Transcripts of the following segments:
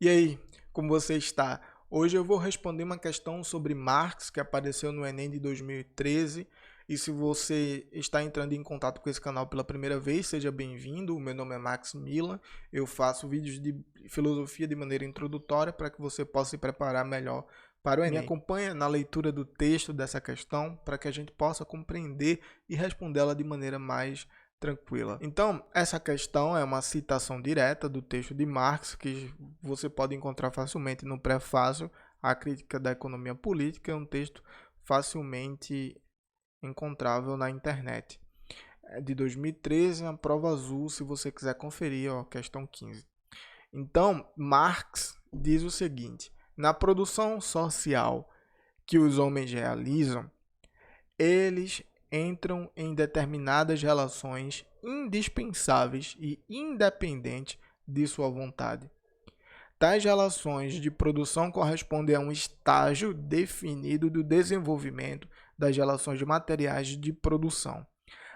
E aí, como você está? Hoje eu vou responder uma questão sobre Marx que apareceu no Enem de 2013. E se você está entrando em contato com esse canal pela primeira vez, seja bem-vindo. O meu nome é Max Milan. Eu faço vídeos de filosofia de maneira introdutória para que você possa se preparar melhor para o Enem. Me acompanha na leitura do texto dessa questão para que a gente possa compreender e respondê-la de maneira mais tranquila. Então, essa questão é uma citação direta do texto de Marx, que você pode encontrar facilmente no prefácio A Crítica da Economia Política, é um texto facilmente encontrável na internet. É de 2013, a prova azul, se você quiser conferir, ó, questão 15. Então, Marx diz o seguinte: na produção social que os homens realizam, eles entram em determinadas relações indispensáveis e independentes de sua vontade. Tais relações de produção correspondem a um estágio definido do desenvolvimento das relações materiais de produção.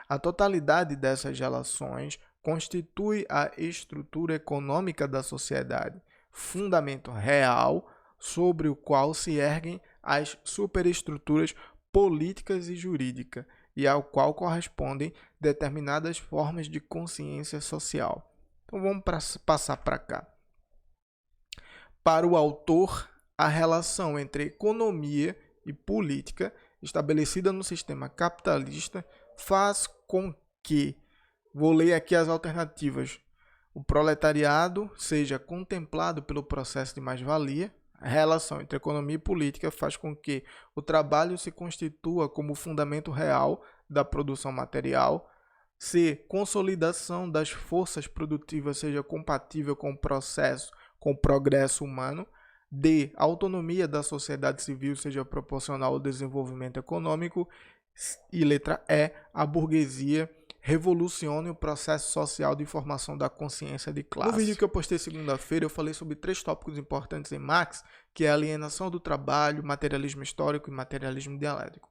A totalidade dessas relações constitui a estrutura econômica da sociedade, fundamento real sobre o qual se erguem as superestruturas políticas e jurídica, e ao qual correspondem determinadas formas de consciência social. Então vamos passar para cá. Para o autor, a relação entre economia e política estabelecida no sistema capitalista faz com que, vou ler aqui as alternativas, o proletariado seja contemplado pelo processo de mais-valia. A relação entre economia e política faz com que o trabalho se constitua como fundamento real da produção material. C. Consolidação das forças produtivas seja compatível com o processo, com o progresso humano. D. Autonomia da sociedade civil seja proporcional ao desenvolvimento econômico. E letra E. A burguesia revolucione o processo social de formação da consciência de classe. No vídeo que eu postei segunda-feira, eu falei sobre 3 tópicos importantes em Marx, que é a alienação do trabalho, materialismo histórico e materialismo dialético.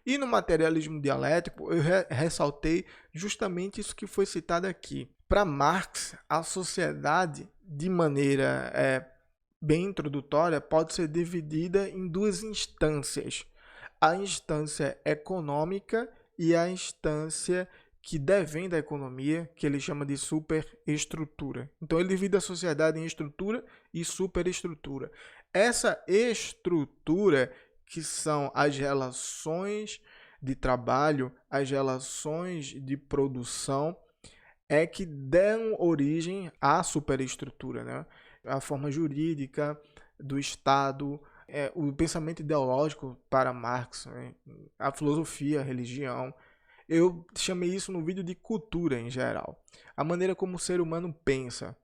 E no materialismo dialético, eu ressaltei justamente isso que foi citado aqui. Para Marx, a sociedade, de maneira bem introdutória, pode ser dividida em 2 instâncias. A instância econômica e a instância que devém da economia, que ele chama de superestrutura. Então ele divide a sociedade em estrutura e superestrutura. Essa estrutura, que são as relações de trabalho, as relações de produção, é que dão origem à superestrutura, né? A forma jurídica do Estado, o pensamento ideológico para Marx, né? A filosofia, a religião. Eu chamei isso no vídeo de cultura em geral. A maneira como o ser humano pensa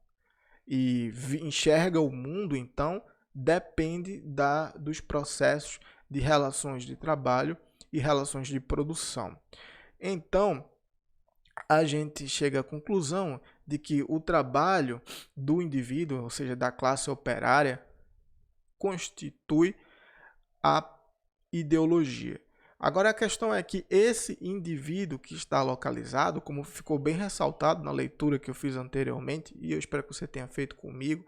e enxerga o mundo, então, depende dos processos de relações de trabalho e relações de produção. Então, a gente chega à conclusão de que o trabalho do indivíduo, ou seja, da classe operária, constitui a ideologia. Agora a questão é que esse indivíduo que está localizado, como ficou bem ressaltado na leitura que eu fiz anteriormente, e eu espero que você tenha feito comigo,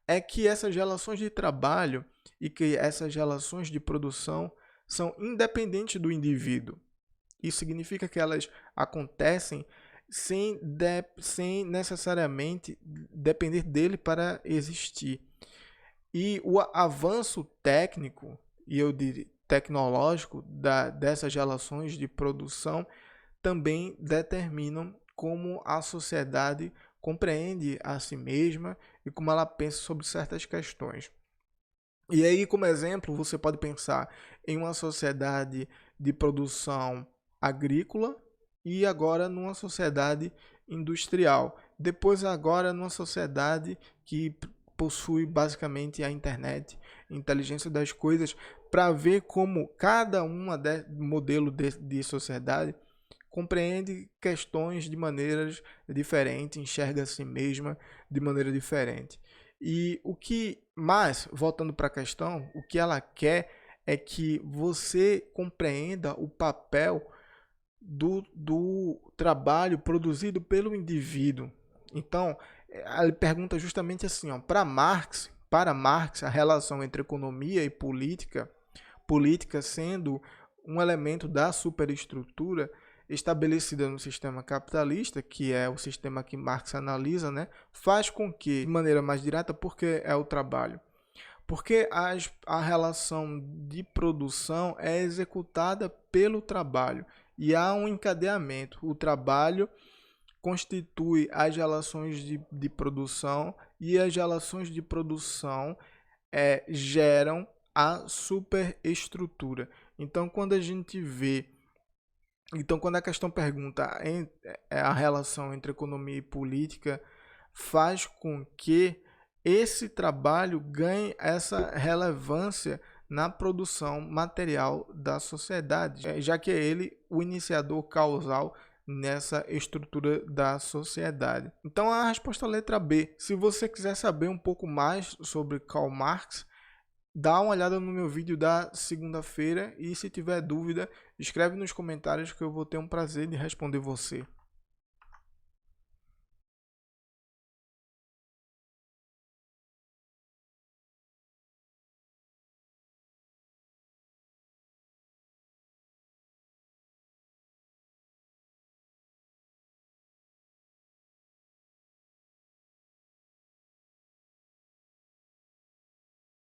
é que essas relações de trabalho e que essas relações de produção são independentes do indivíduo. Isso significa que elas acontecem sem necessariamente depender dele para existir. E o avanço técnico, e eu diria tecnológico, dessas relações de produção também determinam como a sociedade compreende a si mesma e como ela pensa sobre certas questões. E aí, como exemplo, você pode pensar em uma sociedade de produção agrícola e agora numa sociedade industrial. Depois agora numa sociedade que possui basicamente a internet, inteligência das coisas, para ver como cada modelo de sociedade compreende questões de maneiras diferentes, enxerga a si mesma de maneira diferente. E o que mais, voltando para a questão, o que ela quer é que você compreenda o papel do trabalho produzido pelo indivíduo. Então, ele pergunta justamente assim, para Marx, Para Marx, a relação entre economia e política, política sendo um elemento da superestrutura estabelecida no sistema capitalista, que é o sistema que Marx analisa, né, faz com que, de maneira mais direta, porque é o trabalho. Porque a relação de produção é executada pelo trabalho e há um encadeamento. O trabalho constitui as relações de produção e as relações de produção geram a superestrutura. Então, quando a questão pergunta a relação entre economia e política, faz com que esse trabalho ganhe essa relevância na produção material da sociedade, já que é ele o iniciador causal nessa estrutura da sociedade. Então a resposta é a letra B. Se você quiser saber um pouco mais sobre Karl Marx, dá uma olhada no meu vídeo da segunda-feira e se tiver dúvida, escreve nos comentários que eu vou ter um prazer de responder você.